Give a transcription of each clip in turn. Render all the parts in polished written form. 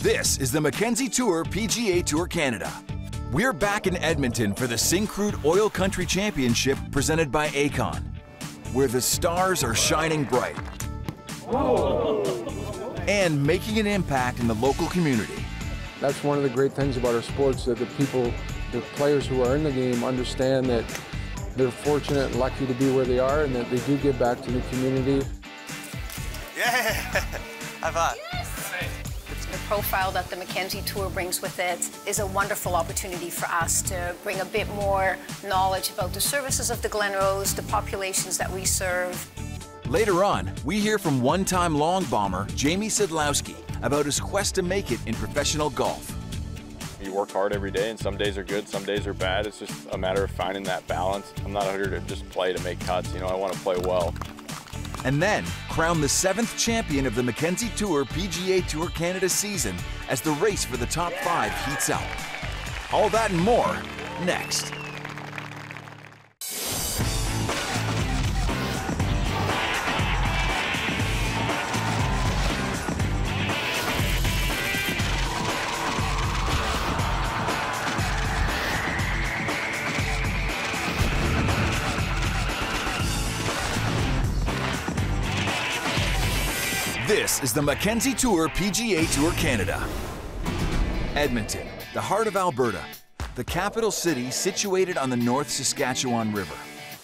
This is the Mackenzie Tour PGA Tour Canada. We're back in Edmonton for the Syncrude Oil Country Championship presented by AECON, where the stars are shining bright and making an impact in the local community. That's one of the great things about our sports, that the players who are in the game understand that they're fortunate and lucky to be where they are, and that they do give back to the community. Yeah! High five. Yes. The profile that the Mackenzie Tour brings with it is a wonderful opportunity for us to bring a bit more knowledge about the services of the Glen Rose, the populations that we serve. Later on, we hear from one-time long bomber Jamie Sadowski about his quest to make it in professional golf. You work hard every day, and some days are good, some days are bad. It's just a matter of finding that balance. I'm not here to just play to make cuts. You know, I want to play well. And then crown the 7th champion of the Mackenzie Tour PGA Tour Canada season as the race for the top 5 heats up. All that and more next. This is the Mackenzie Tour PGA Tour Canada. Edmonton, the heart of Alberta, the capital city situated on the North Saskatchewan River.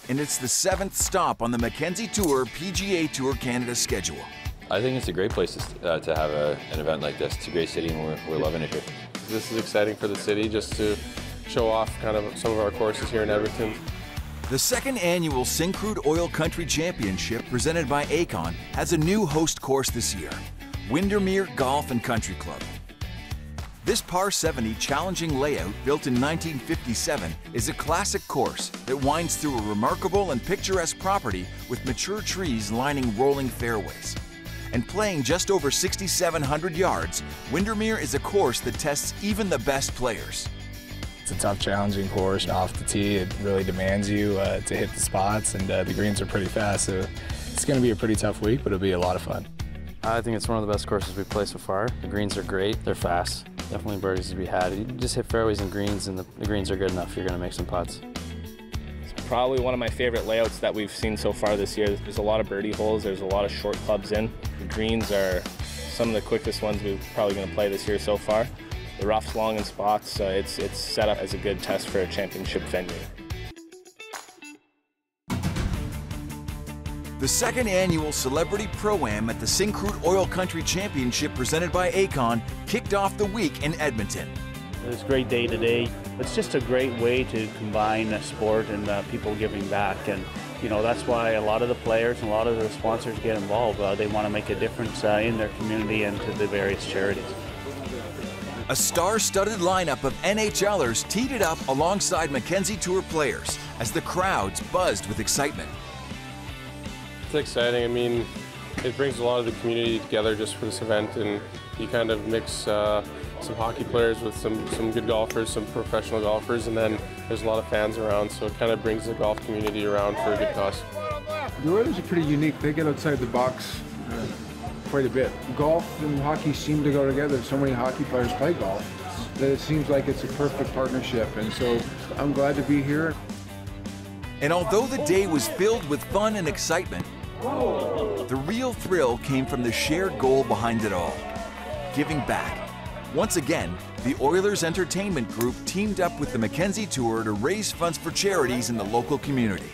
And it's the 7th stop on the Mackenzie Tour PGA Tour Canada schedule. I think it's a great place to have an event like this. It's a great city and we're loving it here. This is exciting for the city, just to show off kind of some of our courses here in Edmonton. The 2nd annual Syncrude Oil Country Championship presented by AECON has a new host course this year, Windermere Golf and Country Club. This par 70 challenging layout, built in 1957, is a classic course that winds through a remarkable and picturesque property with mature trees lining rolling fairways. And playing just over 6,700 yards, Windermere is a course that tests even the best players. It's a tough, challenging course. Off the tee, it really demands you to hit the spots, and the greens are pretty fast, so it's going to be a pretty tough week, but it'll be a lot of fun. I think it's one of the best courses we've played so far. The greens are great, they're fast, definitely birdies to be had. You just hit fairways and greens, and the greens are good enough, you're going to make some putts. It's probably one of my favorite layouts that we've seen so far this year. There's a lot of birdie holes, there's a lot of short clubs in. The greens are some of the quickest ones we're probably going to play this year so far. The rough's long in spots, so it's set up as a good test for a championship venue. The 2nd annual Celebrity ProAm at the Syncrude Oil Country Championship presented by AECON kicked off the week in Edmonton. It's a great day today. It's just a great way to combine sport and people giving back, and you know, that's why a lot of the players and a lot of the sponsors get involved. They want to make a difference in their community and to the various charities. A star-studded lineup of NHLers teed it up alongside Mackenzie Tour players as the crowds buzzed with excitement. It's exciting. I mean, it brings a lot of the community together just for this event, and you kind of mix some hockey players with some good golfers, some professional golfers, and then there's a lot of fans around, so it kind of brings the golf community around for a good cause. The Oilers are pretty unique. They get outside the box quite a bit. Golf and hockey seem to go together. So many hockey players play golf that it seems like it's a perfect partnership, and so I'm glad to be here. And although the day was filled with fun and excitement, the real thrill came from the shared goal behind it all, giving back. Once again, the Oilers Entertainment Group teamed up with the Mackenzie Tour to raise funds for charities in the local community.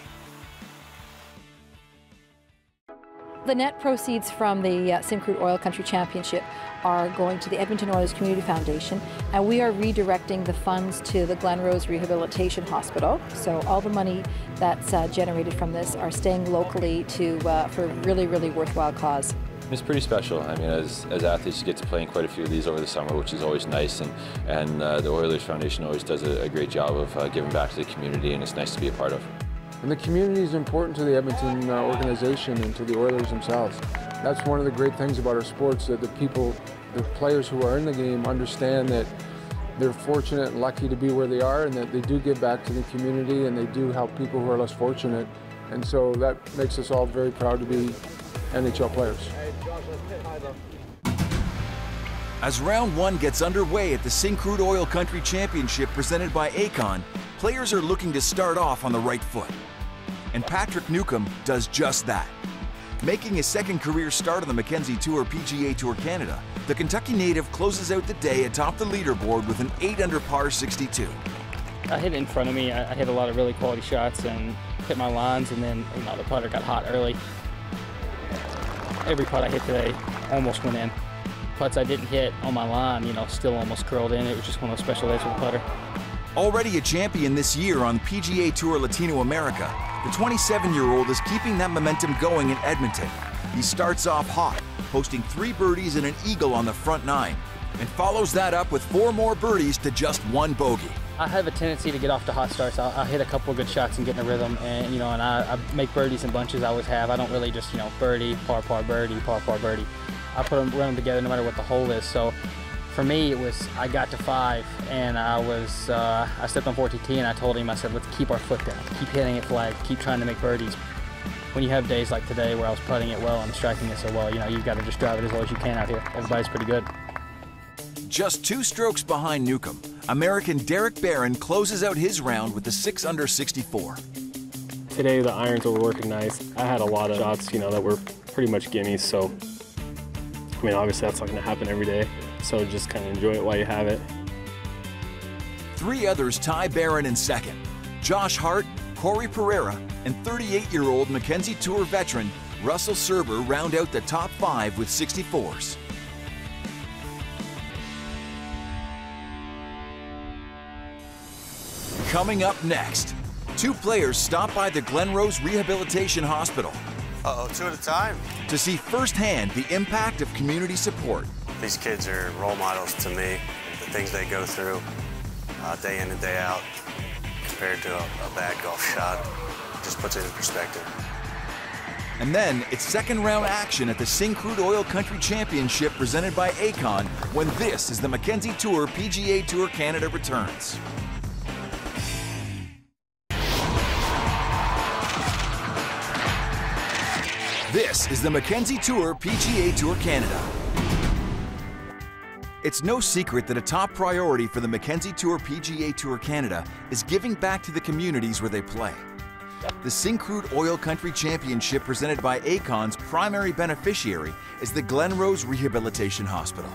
The net proceeds from the Syncrude Oil Country Championship are going to the Edmonton Oilers Community Foundation, and we are redirecting the funds to the Glen Rose Rehabilitation Hospital. So all the money that's generated from this are staying locally for a really, really worthwhile cause. It's pretty special. I mean, as athletes, you get to play in quite a few of these over the summer, which is always nice, and the Oilers Foundation always does a great job of giving back to the community, and it's nice to be a part of. And the community is important to the Edmonton organization and to the Oilers themselves. That's one of the great things about our sports, that the players who are in the game understand that they're fortunate and lucky to be where they are, and that they do give back to the community, and they do help people who are less fortunate. And so that makes us all very proud to be NHL players. As round one gets underway at the Syncrude Oil Country Championship presented by AECON, players are looking to start off on the right foot. And Patrick Newcomb does just that. Making his second career start on the Mackenzie Tour PGA Tour Canada, the Kentucky native closes out the day atop the leaderboard with an 8-under par 62. I hit it in front of me. I hit a lot of really quality shots and hit my lines, and then the putter got hot early. Every putt I hit today almost went in. Putts I didn't hit on my line, still almost curled in. It was just one of those special days with the putter. Already a champion this year on PGA Tour Latinoamérica, the 27-year-old is keeping that momentum going in Edmonton. He starts off hot, posting 3 birdies and an eagle on the front 9, and follows that up with 4 more birdies to just 1 bogey. I have a tendency to get off to hot starts. I'll hit a couple of good shots and get in a rhythm, and and I make birdies in bunches. I always have. I don't really just birdie, par, birdie, par, birdie. I run them together no matter what the hole is. So for me, it was I got to 5, and I stepped on 14 tee, and I told him, I said, let's keep our foot down, keep hitting it flag, keep trying to make birdies. When you have days like today where I was putting it well and striking it so well, you've got to just drive it as well as you can out here. Everybody's pretty good. Just 2 strokes behind Newcomb, American Derek Barron closes out his round with a 6-under 64. Today the irons were working nice. I had a lot of shots, that were pretty much gimmies, so obviously that's not going to happen every day, so just kind of enjoy it while you have it. 3 others tie Barron in second. Josh Hart, Corey Pereira, and 38-year-old Mackenzie Tour veteran Russell Serber round out the top 5 with 64s. Coming up next, 2 players stop by the Glen Rose Rehabilitation Hospital. 2 at a time. To see firsthand the impact of community support. These kids are role models to me. The things they go through day in and day out compared to a bad golf shot just puts it in perspective. And then it's second round action at the Syncrude Oil Country Championship presented by AECON when this is the Mackenzie Tour PGA Tour Canada returns. This is the Mackenzie Tour PGA Tour Canada. It's no secret that a top priority for the Mackenzie Tour PGA Tour Canada is giving back to the communities where they play. The Syncrude Oil Country Championship presented by AECON's primary beneficiary is the Glen Rose Rehabilitation Hospital.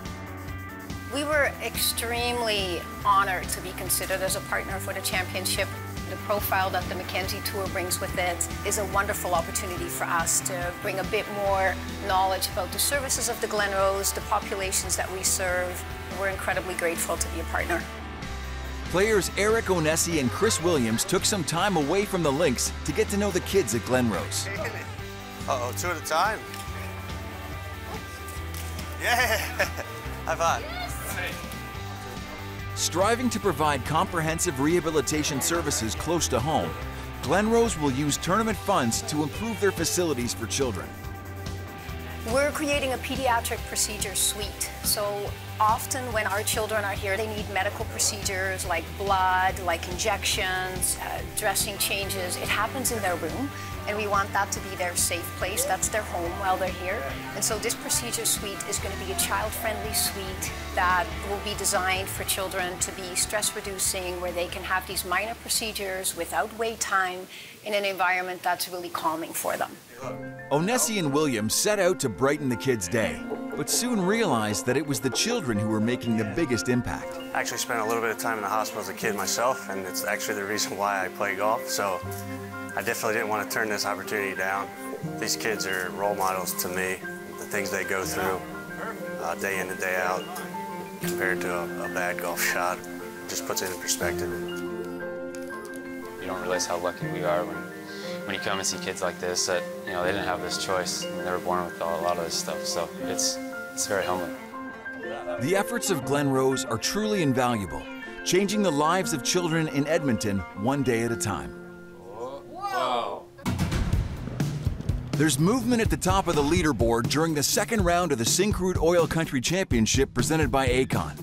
We were extremely honored to be considered as a partner for the championship. The profile that the Mackenzie Tour brings with it is a wonderful opportunity for us to bring a bit more knowledge about the services of the Glen Rose, the populations that we serve. We're incredibly grateful to be a partner. Players Eric Onesi and Chris Williams took some time away from the links to get to know the kids at Glen Rose. 2 at a time. Yeah! High five. Striving to provide comprehensive rehabilitation services close to home, Glen Rose will use tournament funds to improve their facilities for children. We're creating a pediatric procedure suite. So often when our children are here, they need medical procedures like blood, like injections, dressing changes. It happens in their room, and we want that to be their safe place. That's their home while they're here. And so this procedure suite is going to be a child-friendly suite that will be designed for children to be stress-reducing, where they can have these minor procedures without wait time in an environment that's really calming for them. Onesi and Williams set out to brighten the kids' day, but soon realized that it was the children who were making the biggest impact. I actually spent a little bit of time in the hospital as a kid myself, and it's actually the reason why I play golf. So I definitely didn't want to turn this opportunity down. These kids are role models to me. The things they go through day in and day out compared to a bad golf shot just puts it in perspective. You don't realize how lucky we are when you come and see kids like this that, they didn't have this choice. They were born with a lot of this stuff, so it's very humbling. The efforts of Glen Rose are truly invaluable, changing the lives of children in Edmonton one day at a time. Whoa. There's movement at the top of the leaderboard during the second round of the Syncrude Oil Country Championship presented by AECON.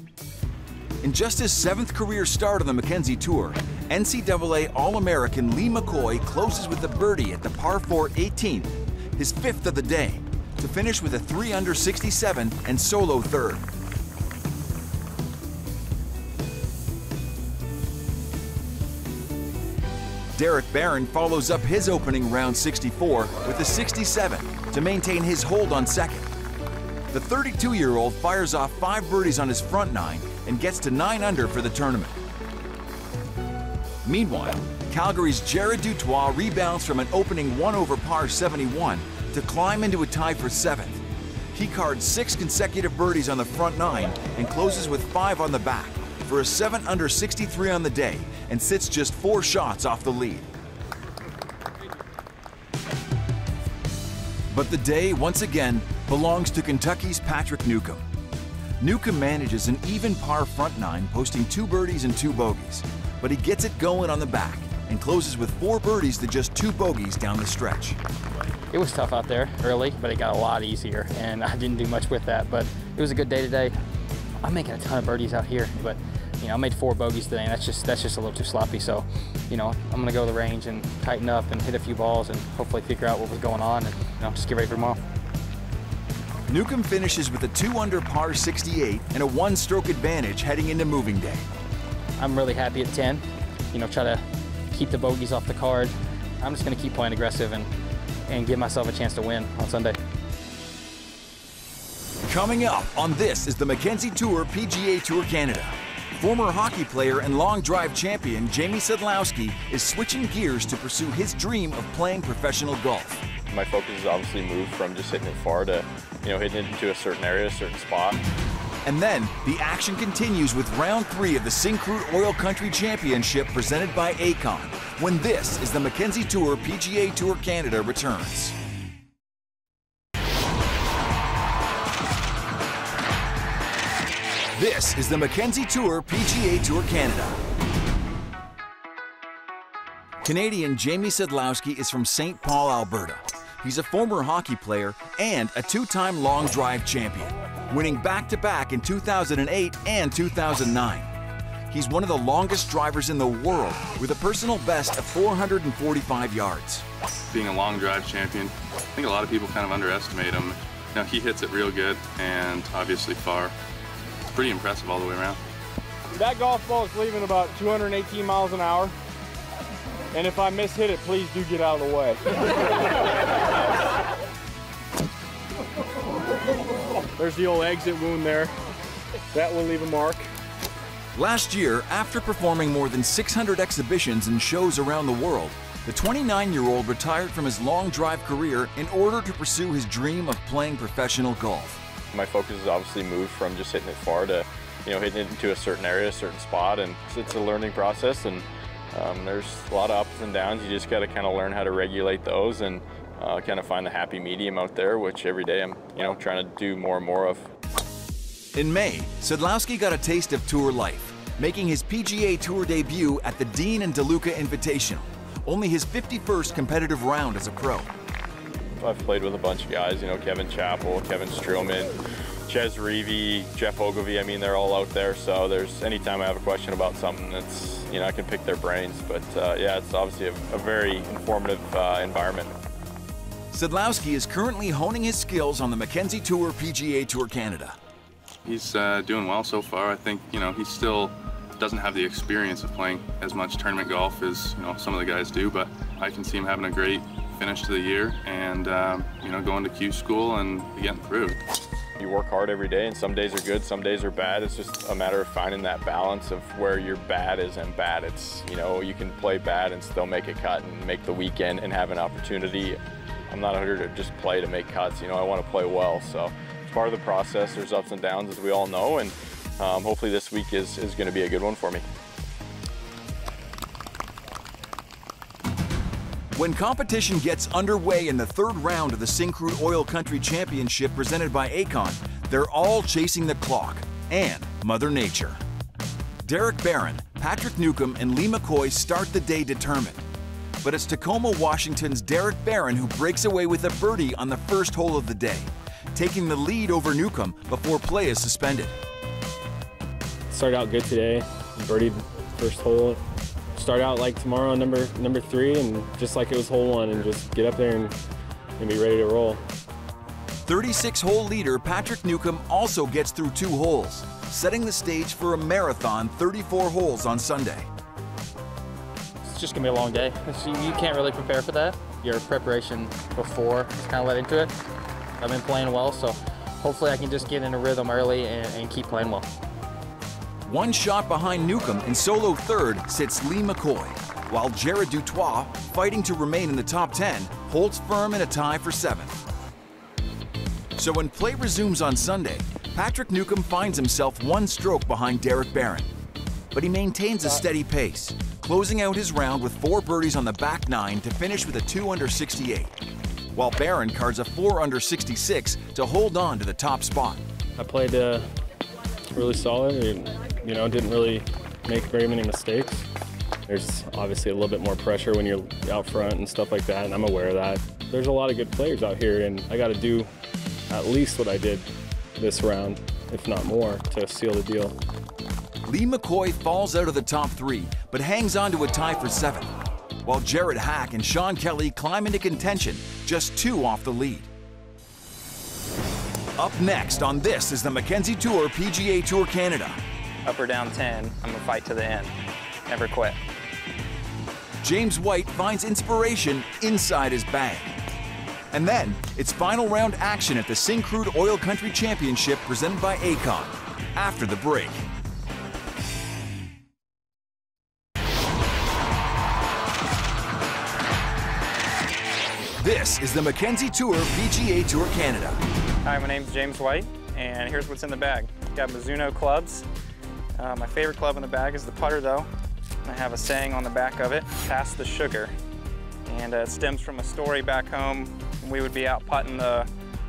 In just his 7th career start on the Mackenzie Tour, NCAA All-American Lee McCoy closes with a birdie at the par 4 18th, his 5th of the day, to finish with a 3-under 67 and solo 3rd. Derek Barron follows up his opening round 64 with a 67 to maintain his hold on second. The 32-year-old fires off 5 birdies on his front 9 and gets to 9 under for the tournament. Meanwhile, Calgary's Jared Dutois rebounds from an opening 1 over par 71 to climb into a tie for 7th. He cards 6 consecutive birdies on the front 9 and closes with 5 on the back for a 7 under 63 on the day and sits just 4 shots off the lead. But the day, once again, belongs to Kentucky's Patrick Newcomb. Newcomb manages an even par front 9, posting 2 birdies and 2 bogeys, but he gets it going on the back and closes with 4 birdies to just 2 bogeys down the stretch. It was tough out there early, but it got a lot easier, and I didn't do much with that, but it was a good day today. I'm making a ton of birdies out here, but I made 4 bogeys today, and that's just a little too sloppy. So, I'm gonna go to the range and tighten up and hit a few balls and hopefully figure out what was going on and just get ready for tomorrow. Newcomb finishes with a 2 under par 68 and a 1-stroke advantage heading into moving day. I'm really happy at 10. Try to keep the bogeys off the card. I'm just gonna keep playing aggressive and give myself a chance to win on Sunday. Coming up on this is the Mackenzie Tour PGA Tour Canada. Former hockey player and long drive champion Jamie Sadowski is switching gears to pursue his dream of playing professional golf. My focus has obviously moved from just hitting it far to, hitting it into a certain area, a certain spot. And then the action continues with round 3 of the Syncrude Oil Country Championship presented by AECON, when this is the Mackenzie Tour PGA Tour Canada returns. This is the Mackenzie Tour PGA Tour Canada. Canadian Jamie Sadowski is from St. Paul, Alberta. He's a former hockey player and a 2-time long drive champion, winning back-to-back in 2008 and 2009. He's one of the longest drivers in the world with a personal best of 445 yards. Being a long drive champion, I think a lot of people kind of underestimate him. He hits it real good and obviously far. Pretty impressive all the way around. That golf ball is leaving about 218 miles an hour. And if I mishit it, please do get out of the way. There's the old exit wound there. That will leave a mark. Last year, after performing more than 600 exhibitions and shows around the world, the 29-year-old retired from his long drive career in order to pursue his dream of playing professional golf. My focus has obviously moved from just hitting it far to, hitting it into a certain area, a certain spot, and it's a learning process, and there's a lot of ups and downs. You just got to kind of learn how to regulate those and kind of find the happy medium out there, which every day I'm, trying to do more and more of. In May, Sadowski got a taste of tour life, making his PGA Tour debut at the Dean and DeLuca Invitational, only his 51st competitive round as a pro. I've played with a bunch of guys, Kevin Chappell, Kevin Streelman, Ches Reavie, Jeff Ogilvie. They're all out there, so anytime I have a question about something, it's, I can pick their brains. But yeah, it's obviously a very informative environment. Sadowski is currently honing his skills on the Mackenzie Tour PGA Tour Canada. He's doing well so far. I think, he still doesn't have the experience of playing as much tournament golf as, some of the guys do, but I can see him having a great finish to the year and, going to Q school and getting through. You work hard every day, and some days are good, some days are bad. It's just a matter of finding that balance of where your bad is and bad. It's, you can play bad and still make a cut and make the weekend and have an opportunity. I'm not here to just play to make cuts. I want to play well, so it's part of the process. There's ups and downs, as we all know, and hopefully this week is going to be a good one for me. When competition gets underway in the 3rd round of the Syncrude Oil Country Championship presented by AECON, they're all chasing the clock and Mother Nature. Derek Barron, Patrick Newcomb, and Lee McCoy start the day determined. But it's Tacoma, Washington's Derek Barron who breaks away with a birdie on the first hole of the day, taking the lead over Newcomb before play is suspended. Started out good today, birdied first hole. Start out like tomorrow on number 3 and just like it was hole 1 and just get up there and be ready to roll. 36-hole leader Patrick Newcomb also gets through 2 holes, setting the stage for a marathon 34 holes on Sunday. it's just gonna be a long day. You can't really prepare for that. Your preparation before is kind of led into it. I've been playing well, so hopefully I can just get in a rhythm early and keep playing well. One shot behind Newcomb in solo third sits Lee McCoy, while Jared Dutois, fighting to remain in the top 10, holds firm in a tie for 7th. So when play resumes on Sunday, Patrick Newcomb finds himself one stroke behind Derek Barron. But he maintains a steady pace, closing out his round with 4 birdies on the back 9 to finish with a 2 under 68, while Barron cards a 4 under 66 to hold on to the top spot. I played really solid and, didn't really make very many mistakes. There's obviously a little bit more pressure when you're out front and stuff like that, and I'm aware of that. There's a lot of good players out here, and I got to do at least what I did this round, if not more, to seal the deal. Lee McCoy falls out of the top 3, but hangs on to a tie for 7th, while Jared Hack and Sean Kelly climb into contention, just 2 off the lead. Up next on this is the Mackenzie Tour PGA Tour Canada. Up or down 10, I'm gonna fight to the end. Never quit. James White finds inspiration inside his bag. And then, it's final round action at the Syncrude Oil Country Championship presented by AECON, after the break. This is the Mackenzie Tour PGA Tour Canada. Hi, my name's James White, and here's what's in the bag. Got Mizuno clubs. My favorite club in the bag is the putter, though. I have a saying on the back of it, pass the sugar. And it stems from a story back home. We would be out putting the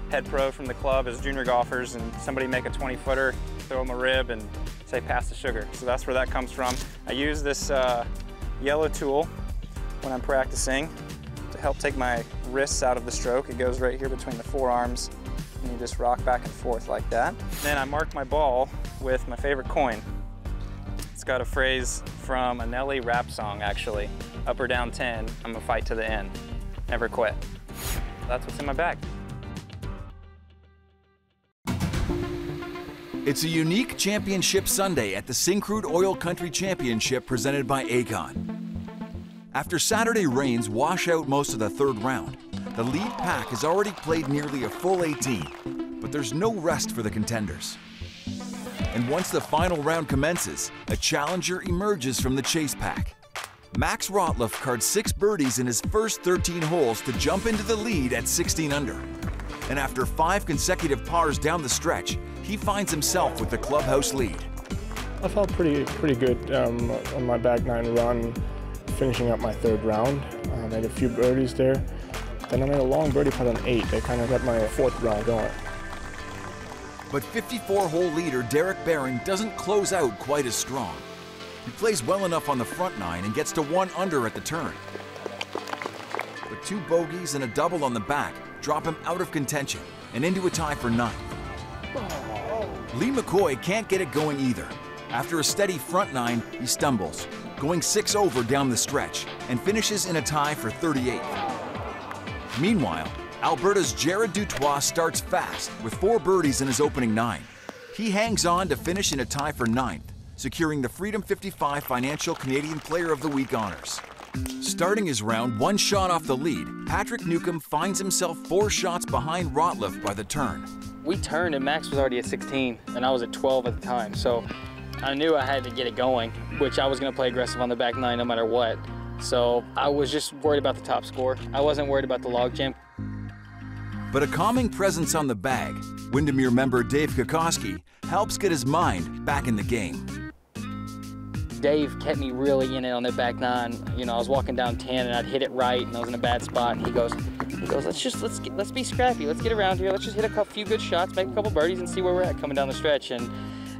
head pro from the club as junior golfers, and somebody make a 20-footer, throw them a rib, and say, pass the sugar. So that's where that comes from. I use this yellow tool when I'm practicing to help take my wrists out of the stroke. It goes right here between the forearms, and you just rock back and forth like that. Then I mark my ball with my favorite coin. It's got a phrase from a Nelly rap song, actually. Up or down 10, I'm gonna fight to the end. Never quit. That's what's in my bag. It's a unique championship Sunday at the Syncrude Oil Country Championship presented by AECON. After Saturday rains wash out most of the 3rd round, the lead pack has already played nearly a full 18, but there's no rest for the contenders. And once the final round commences, a challenger emerges from the chase pack. Max Rotliff cards 6 birdies in his first 13 holes to jump into the lead at 16 under. And after 5 consecutive pars down the stretch, he finds himself with the clubhouse lead. I felt pretty good on my back 9 run, finishing up my 3rd round. I made a few birdies there. Then I made a long birdie putt on 8. That kind of got my 4th round going. But 54-hole leader Derek Barron doesn't close out quite as strong. He plays well enough on the front 9 and gets to 1 under at the turn. But 2 bogeys and a double on the back drop him out of contention and into a tie for 9th. Lee McCoy can't get it going either. After a steady front 9, he stumbles, going 6 over down the stretch, and finishes in a tie for 38th. Meanwhile, Alberta's Jared Dutois starts fast with 4 birdies in his opening 9. He hangs on to finish in a tie for 9th, securing the Freedom 55 Financial Canadian Player of the Week honors. Starting his round 1 shot off the lead, Patrick Newcomb finds himself 4 shots behind Rotliff by the turn. We turned and Max was already at 16 and I was at 12 at the time, so I knew I had to get it going, which I was going to play aggressive on the back 9 no matter what. So I was just worried about the top score. I wasn't worried about the logjam. But a calming presence on the bag, Windermere member Dave Kokoski, helps get his mind back in the game. Dave kept me really in it on the back 9. You know, I was walking down 10 and I'd hit it right and I was in a bad spot, and he goes, let's be scrappy, let's get around here, let's just hit a few good shots, make a couple birdies and see where we're at coming down the stretch. And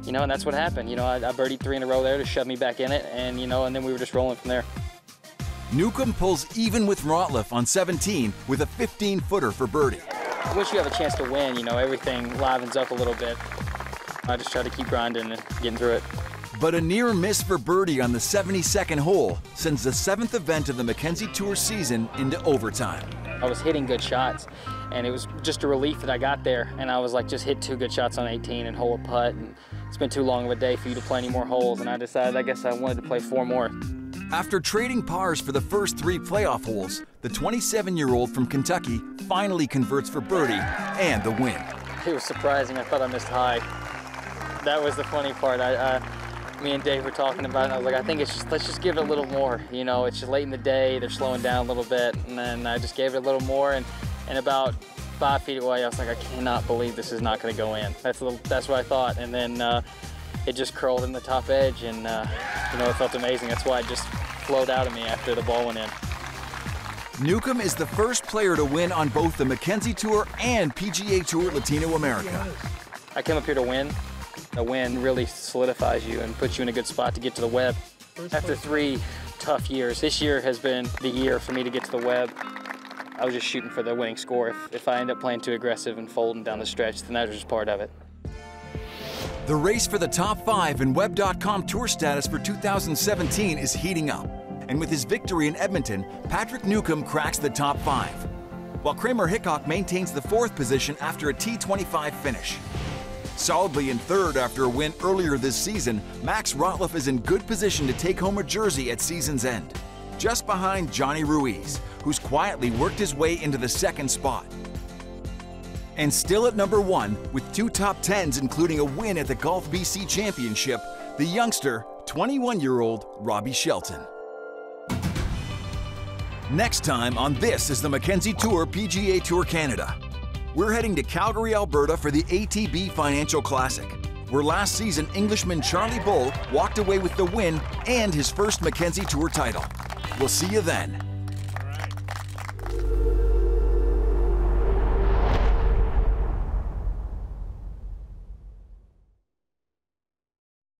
you know, and that's what happened. You know, I birdied 3 in a row there to shove me back in it, and you know, and then we were just rolling from there. Newcomb pulls even with Rotliff on 17 with a 15-footer for birdie. Once you have a chance to win, you know, everything livens up a little bit. I just try to keep grinding and getting through it. But a near miss for birdie on the 72nd hole sends the 7th event of the Mackenzie Tour season into overtime. I was hitting good shots, and it was just a relief that I got there, and I was like, just hit 2 good shots on 18 and hole a putt, and it's been too long of a day for you to play any more holes, and I decided I guess I wanted to play 4 more. After trading pars for the first 3 playoff holes, the 27-year-old from Kentucky finally converts for birdie and the win. It was surprising. I thought I missed high. That was the funny part. Me and Dave were talking about it, and I was like, I think let's just give it a little more. You know, it's just late in the day, they're slowing down a little bit, and then I just gave it a little more, and about 5 feet away, I was like, I cannot believe this is not going to go in. That's what I thought, and then it just curled in the top edge, and you know, it felt amazing. That's why it just flowed out of me after the ball went in. Newcomb is the first player to win on both the Mackenzie Tour and PGA Tour Latinoamérica. I came up here to win. A win really solidifies you and puts you in a good spot to get to the web. After 3 tough years, this year has been the year for me to get to the web. I was just shooting for the winning score. If I end up playing too aggressive and folding down the stretch, then that was just part of it. The race for the top 5 in Web.com Tour status for 2017 is heating up. And with his victory in Edmonton, Patrick Newcomb cracks the top 5, while Kramer Hickok maintains the 4th position after a T25 finish. Solidly in 3rd after a win earlier this season, Max Rotliff is in good position to take home a jersey at season's end, just behind Johnny Ruiz, who's quietly worked his way into the 2nd spot. And still at number 1, with 2 top 10s including a win at the Golf BC Championship, the youngster, 21-year-old Robbie Shelton. Next time on This is the Mackenzie Tour PGA Tour Canada. We're heading to Calgary, Alberta for the ATB Financial Classic, where last season Englishman Charlie Bull walked away with the win and his first Mackenzie Tour title. We'll see you then.